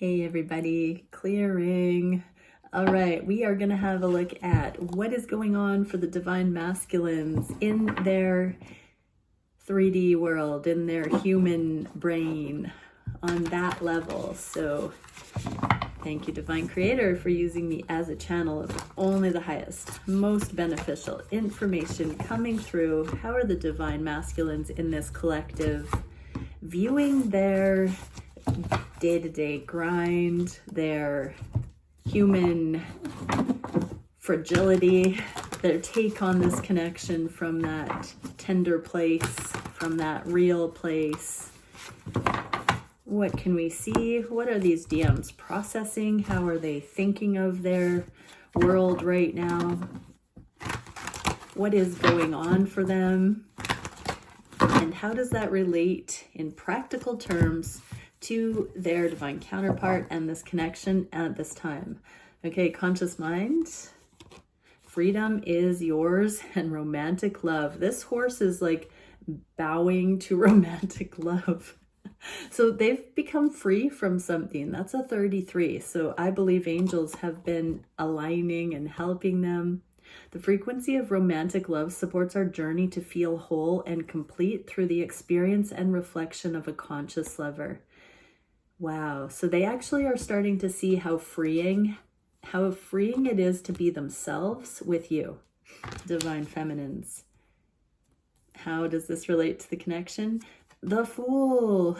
Hey everybody, clearing. All right, we are going to have a look at what is going on for the divine masculines in their 3D world, in their human brain on that level. So thank you, Divine Creator, for using me as a channel of only the highest, most beneficial information coming through. How are the divine masculines in this collective viewing their day-to-day grind, their human fragility, their take on this connection from that tender place, from that real place? What can we see? What are these DMs processing? How are they thinking of their world right now? What is going on for them? And how does that relate in practical terms to their divine counterpart and this connection at this time? Okay, conscious mind, freedom is yours, and romantic love. This horse is like bowing to romantic love. So they've become free from something. That's a 33. So I believe angels have been aligning and helping them. The frequency of romantic love supports our journey to feel whole and complete through the experience and reflection of a conscious lover. Wow. So they actually are starting to see how freeing it is to be themselves with you, divine feminines. How does this relate to the connection? The Fool.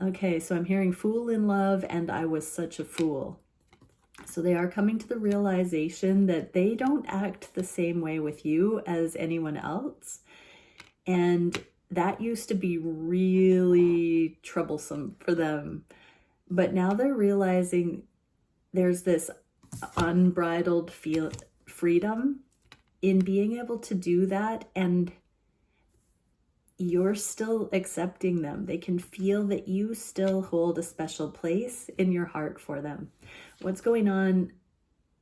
Okay, so I'm hearing fool in love, and I was such a fool. So they are coming to the realization that they don't act the same way with you as anyone else. And that used to be really troublesome for them. But now they're realizing there's this unbridled freedom in being able to do that, and you're still accepting them. They can feel that you still hold a special place in your heart for them. What's going on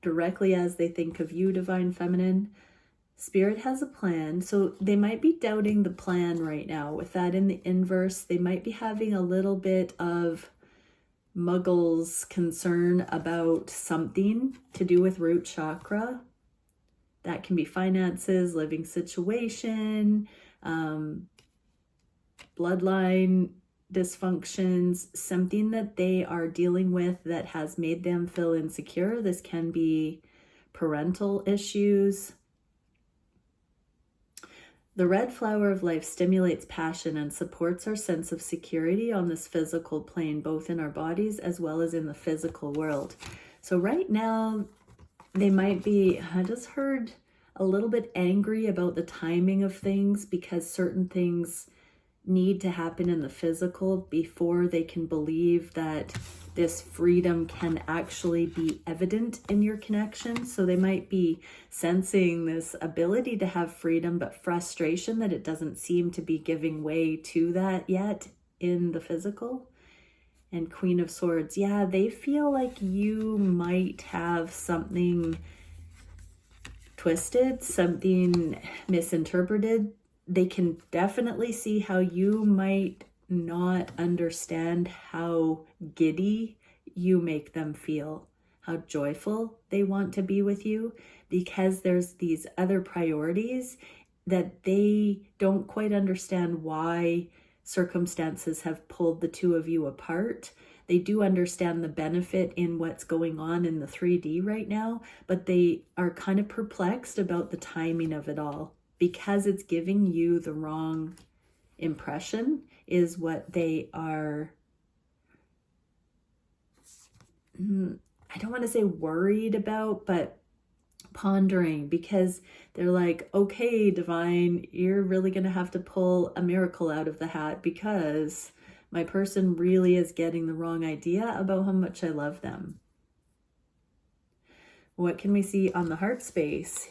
directly as they think of you, divine feminine? Spirit has a plan. So they might be doubting the plan right now. With that in the inverse, they might be having a little bit of muggles concern about something to do with root chakra. That can be finances, living situation, bloodline dysfunctions, something that they are dealing with that has made them feel insecure. This can be parental issues. The red flower of life stimulates passion and supports our sense of security on this physical plane, both in our bodies as well as in the physical world. So right now, they might be, I just heard, a little bit angry about the timing of things, because certain things need to happen in the physical before they can believe that this freedom can actually be evident in your connection. So they might be sensing this ability to have freedom, but frustration that it doesn't seem to be giving way to that yet in the physical. And Queen of Swords, yeah, they feel like you might have something twisted, something misinterpreted. They can definitely see how you might not understand how giddy you make them feel, how joyful they want to be with you, because there's these other priorities that they don't quite understand why circumstances have pulled the two of you apart. They do understand the benefit in what's going on in the 3D right now, but they are kind of perplexed about the timing of it all, because it's giving you the wrong impression is what they are, I don't want to say worried about, but pondering, because they're like, okay, divine, you're really going to have to pull a miracle out of the hat, because my person really is getting the wrong idea about how much I love them. What can we see on the heart space?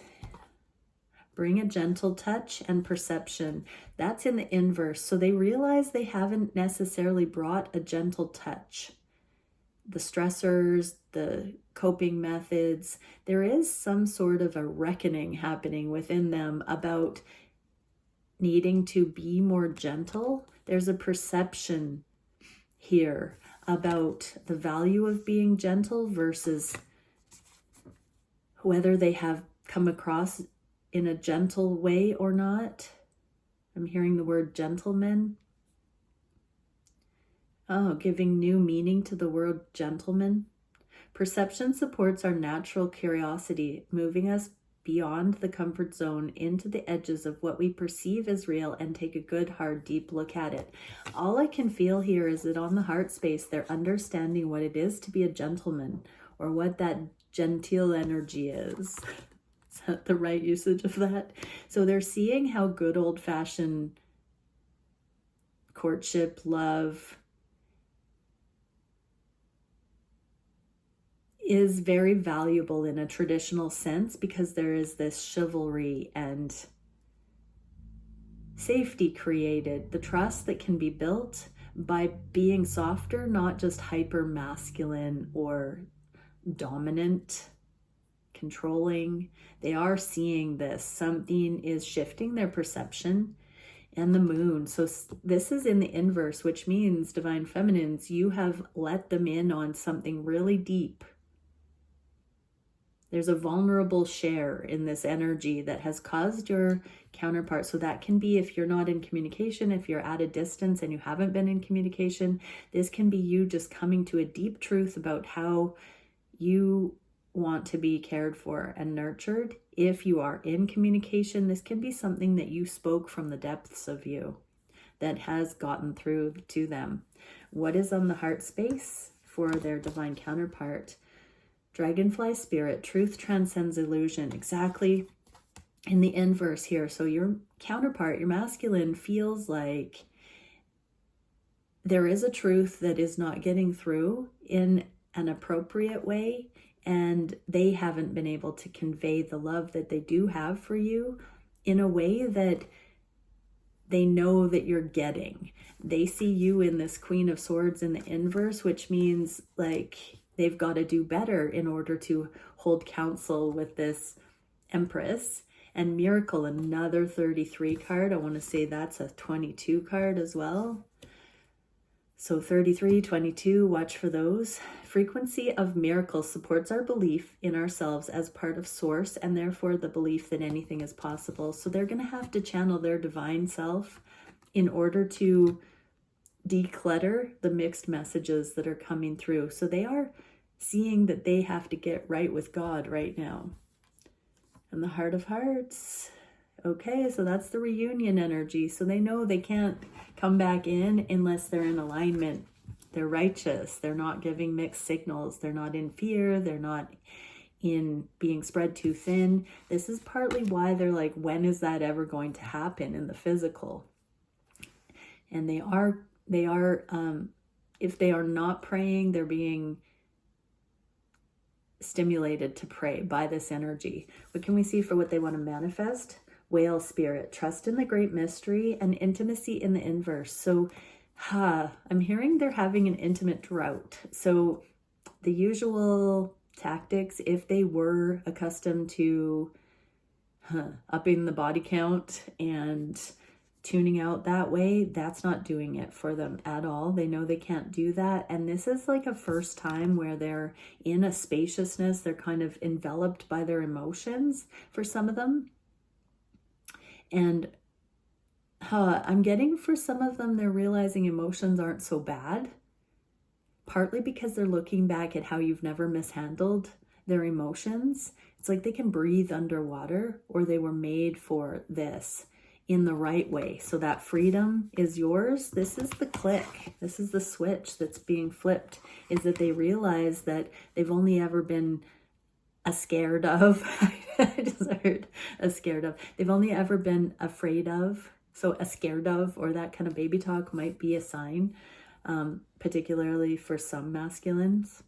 Bring a gentle touch and perception. That's in the inverse. So they realize they haven't necessarily brought a gentle touch. The stressors, the coping methods, there is some sort of a reckoning happening within them about needing to be more gentle. There's a perception here about the value of being gentle versus whether they have come across in a gentle way or not. I'm hearing the word gentleman. Oh, giving new meaning to the word gentleman. Perception supports our natural curiosity, moving us beyond the comfort zone into the edges of what we perceive as real and take a good, hard, deep look at it. All I can feel here is that on the heart space, they're understanding what it is to be a gentleman, or what that genteel energy is. Is that the right usage of that? So they're seeing how good old-fashioned courtship, love, is very valuable in a traditional sense, because there is this chivalry and safety created, the trust that can be built by being softer, not just hyper masculine or dominant, controlling. They are seeing this. Something is shifting their perception. And the moon. So this is in the inverse, which means, divine feminines, you have let them in on something really deep. There's a vulnerable share in this energy that has caused your counterpart. So that can be if you're not in communication, if you're at a distance and you haven't been in communication, this can be you just coming to a deep truth about how you want to be cared for and nurtured. If you are in communication, this can be something that you spoke from the depths of you that has gotten through to them. What is on the heart space for their divine counterpart? Dragonfly spirit, truth transcends illusion, exactly in the inverse here. So your counterpart, your masculine, feels like there is a truth that is not getting through in an appropriate way, and they haven't been able to convey the love that they do have for you in a way that they know that you're getting. They see you in this Queen of Swords in the inverse, which means like they've got to do better in order to hold counsel with this Empress. And Miracle, another 33 card. I want to say that's a 22 card as well. So 33, 22, watch for those. Frequency of miracle supports our belief in ourselves as part of source, and therefore the belief that anything is possible. So they're going to have to channel their divine self in order to declutter the mixed messages that are coming through. So they are seeing that they have to get right with God right now. And the Heart of Hearts. Okay, so that's the reunion energy. So they know they can't come back in unless they're in alignment. They're righteous. They're not giving mixed signals. They're not in fear. They're not in being spread too thin. This is partly why they're like, when is that ever going to happen in the physical? And they are if they are not praying, they're being stimulated to pray by this energy. What can we see for what they want to manifest? Whale spirit, trust in the great mystery and intimacy in the inverse. So I'm hearing they're having an intimate drought. So the usual tactics, if they were accustomed to upping the body count and tuning out that way, that's not doing it for them at all. They know they can't do that. And this is like a first time where they're in a spaciousness. They're kind of enveloped by their emotions for some of them. And I'm getting for some of them, they're realizing emotions aren't so bad. Partly because they're looking back at how you've never mishandled their emotions. It's like they can breathe underwater, or they were made for this in the right way. So that freedom is yours. This is the click. This is the switch that's being flipped, is that they realize that they've only ever been scared of. I just heard a scared of. They've only ever been afraid of. So a scared of, or that kind of baby talk might be a sign, particularly for some masculines.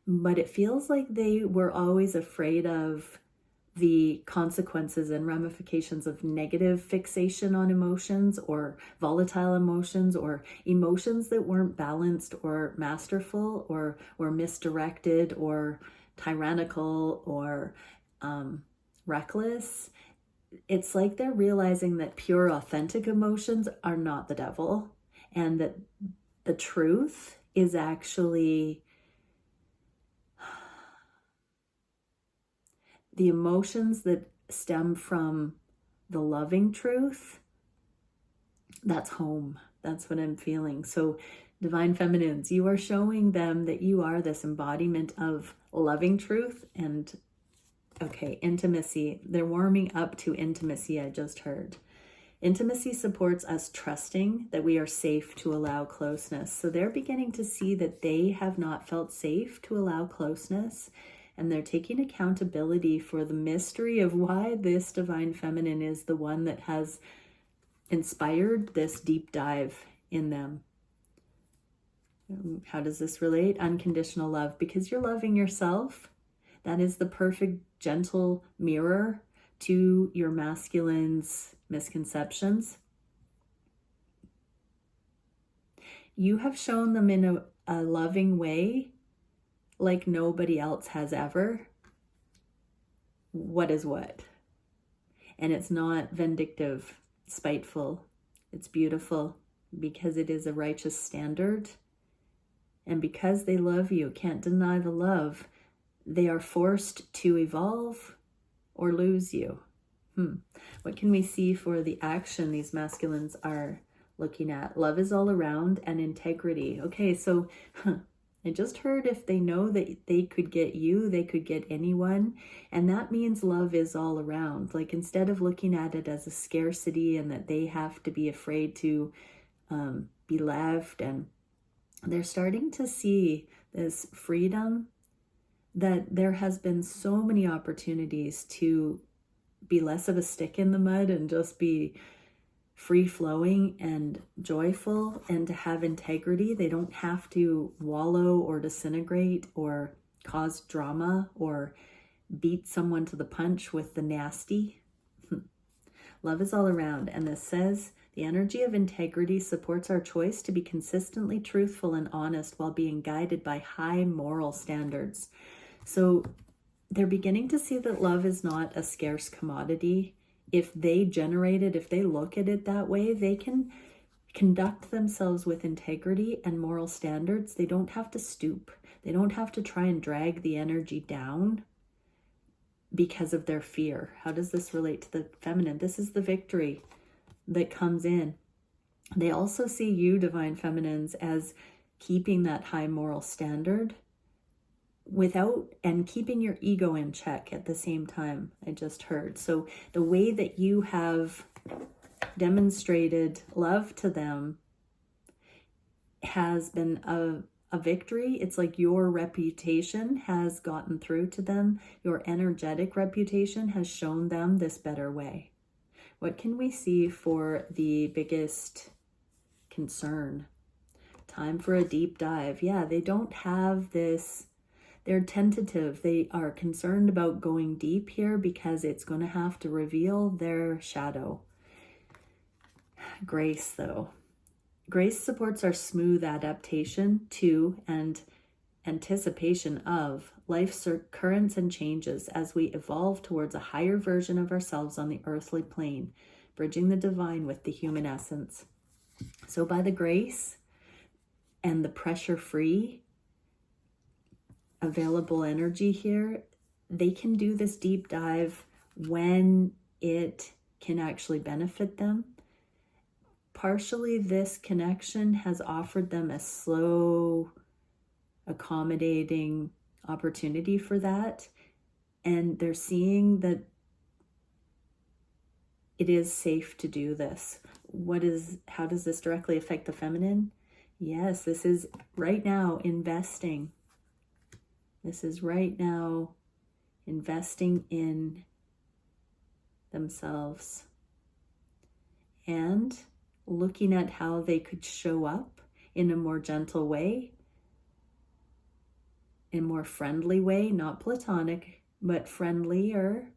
But it feels like they were always afraid of the consequences and ramifications of negative fixation on emotions, or volatile emotions, or emotions that weren't balanced or masterful, or were misdirected or tyrannical or reckless. It's like they're realizing that pure, authentic emotions are not the devil, and that the truth is actually the emotions that stem from the loving truth. That's home. That's what I'm feeling. So divine feminines, you are showing them that you are this embodiment of loving truth and, okay, intimacy. They're warming up to intimacy, I just heard. Intimacy supports us trusting that we are safe to allow closeness. So they're beginning to see that they have not felt safe to allow closeness, and they're taking accountability for the mystery of why this divine feminine is the one that has inspired this deep dive in them. How does this relate? Unconditional love, because you're loving yourself. That is the perfect, gentle mirror to your masculine's misconceptions. You have shown them in a loving way like nobody else has ever. What is what? And it's not vindictive, spiteful. It's beautiful because it is a righteous standard. And because they love you, can't deny the love, they are forced to evolve or lose you. What can we see for the action these masculines are looking at? Love is all around and integrity. Okay, so I just heard if they know that they could get you, they could get anyone. And that means love is all around. Like, instead of looking at it as a scarcity and that they have to be afraid to be left, and they're starting to see this freedom, that there has been so many opportunities to be less of a stick in the mud and just be free-flowing and joyful, and to have integrity. They don't have to wallow or disintegrate or cause drama or beat someone to the punch with the nasty. Love is all around, and this says the energy of integrity supports our choice to be consistently truthful and honest while being guided by high moral standards. So they're beginning to see that love is not a scarce commodity. If they generate it, if they look at it that way, they can conduct themselves with integrity and moral standards. They don't have to stoop. They don't have to try and drag the energy down because of their fear. How does this relate to the feminine? This is the victory that comes in. They also see you, divine feminines, as keeping that high moral standard without, and keeping your ego in check at the same time, I just heard. So the way that you have demonstrated love to them has been a victory. It's like your reputation has gotten through to them. Your energetic reputation has shown them this better way. What can we see for the biggest concern? Time for a deep dive. Yeah, they don't have this. They're tentative. They are concerned about going deep here because it's going to have to reveal their shadow. Grace, though. Grace supports our smooth adaptation to and anticipation of life's currents and changes as we evolve towards a higher version of ourselves on the earthly plane, bridging the divine with the human essence. So by the grace and the pressure-free available energy here, they can do this deep dive when it can actually benefit them. Partially, this connection has offered them a slow, accommodating opportunity for that. And they're seeing that it is safe to do this. How does this directly affect the feminine? Yes, this is right now investing. This is right now investing in themselves and looking at how they could show up in a more gentle way, in a more friendly way, not platonic, but friendlier,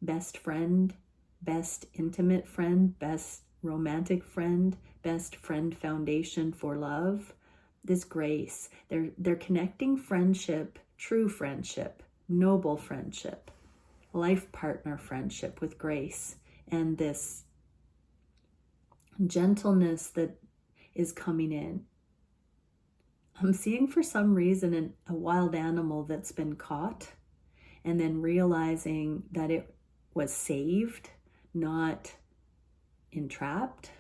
best friend, best intimate friend, best romantic friend, best friend foundation for love. This grace, they're connecting friendship, true friendship, noble friendship, life partner friendship with grace, and this gentleness that is coming in. I'm seeing for some reason a wild animal that's been caught and then realizing that it was saved, not entrapped.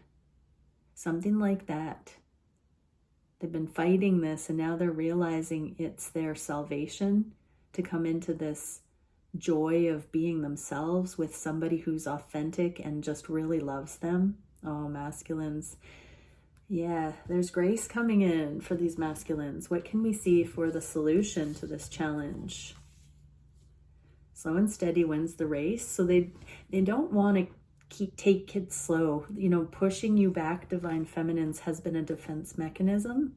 Something like that. They've been fighting this and now they're realizing it's their salvation to come into this joy of being themselves with somebody who's authentic and just really loves them. Oh, masculines. Yeah, there's grace coming in for these masculines. What can we see for the solution to this challenge? Slow and steady wins the race. So they don't want to take it slow. You know, pushing you back, divine feminines, has been a defense mechanism.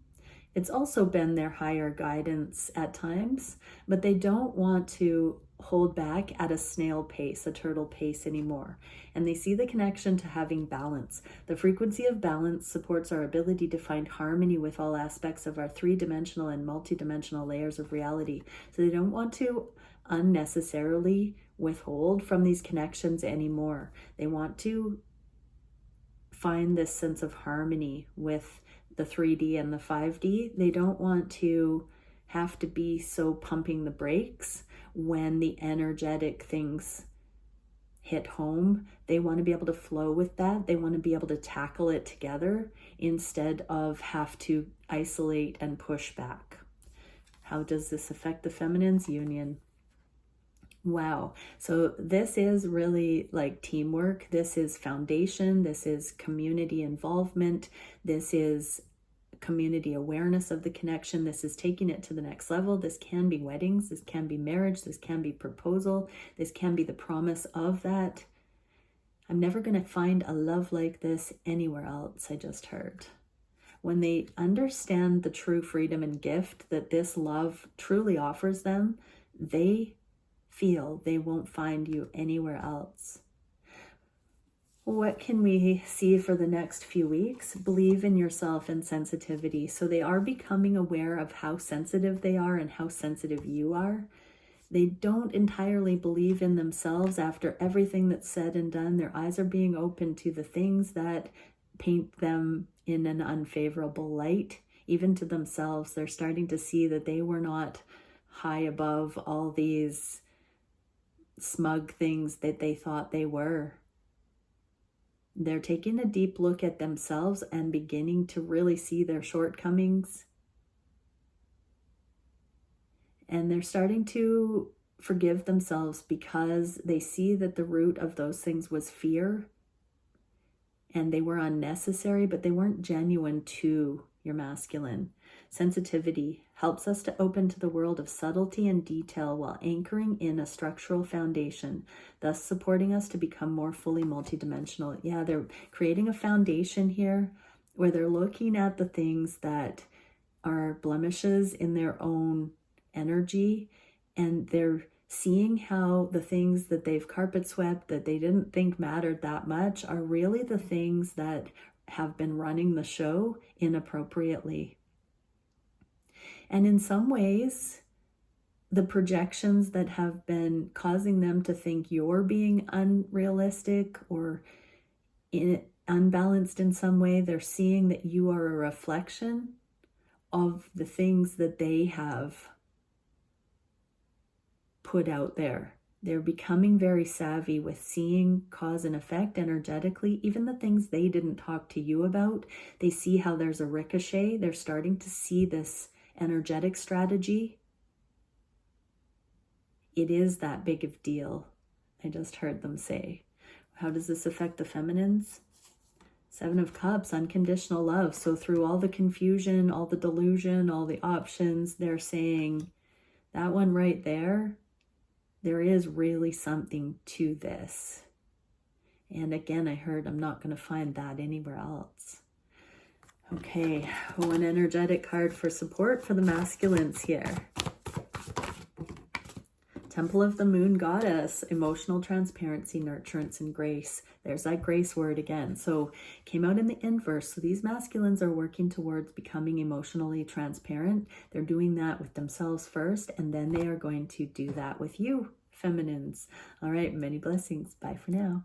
It's also been their higher guidance at times, but they don't want to hold back at a snail pace, a turtle pace anymore. And they see the connection to having balance. The frequency of balance supports our ability to find harmony with all aspects of our three-dimensional and multi-dimensional layers of reality. So they don't want to unnecessarily withhold from these connections anymore. They want to find this sense of harmony with the 3D and the 5D. They don't want to have to be so pumping the brakes when the energetic things hit home. They want to be able to flow with that. They want to be able to tackle it together instead of have to isolate and push back. How does this affect the feminines? Union. Wow. So this is really like teamwork. This is foundation. This is community involvement. This is community awareness of the connection. This is taking it to the next level. This can be weddings. This can be marriage. This can be proposal. This can be the promise of that. I'm never going to find a love like this anywhere else, I just heard. When they understand the true freedom and gift that this love truly offers them, they feel they won't find you anywhere else. What can we see for the next few weeks? Believe in yourself and sensitivity. So they are becoming aware of how sensitive they are and how sensitive you are. They don't entirely believe in themselves after everything that's said and done. Their eyes are being opened to the things that paint them in an unfavorable light, even to themselves. They're starting to see that they were not high above all these smug things that they thought they were. They're taking a deep look at themselves and beginning to really see their shortcomings. And they're starting to forgive themselves because they see that the root of those things was fear. And they were unnecessary, but they weren't genuine to your masculine. Sensitivity helps us to open to the world of subtlety and detail while anchoring in a structural foundation, thus supporting us to become more fully multidimensional. Yeah, they're creating a foundation here where they're looking at the things that are blemishes in their own energy, and they're seeing how the things that they've carpet swept that they didn't think mattered that much are really the things that have been running the show inappropriately. And in some ways, the projections that have been causing them to think you're being unrealistic or unbalanced in some way, they're seeing that you are a reflection of the things that they have put out there. They're becoming very savvy with seeing cause and effect energetically, even the things they didn't talk to you about. They see how there's a ricochet. They're starting to see this energetic strategy. It is that big of a deal. I just heard them say. How does this affect the feminines? 7 of Cups, unconditional love. So through all the confusion, all the delusion, all the options, they're saying that one right there, there is really something to this. And again, I heard I'm not going to find that anywhere else. Okay, one energetic card for support for the masculines here. Temple of the Moon Goddess, emotional transparency, nurturance, and grace. There's that grace word again. So came out in the inverse. So these masculines are working towards becoming emotionally transparent. They're doing that with themselves first, and then they are going to do that with you, feminines. All right, many blessings. Bye for now.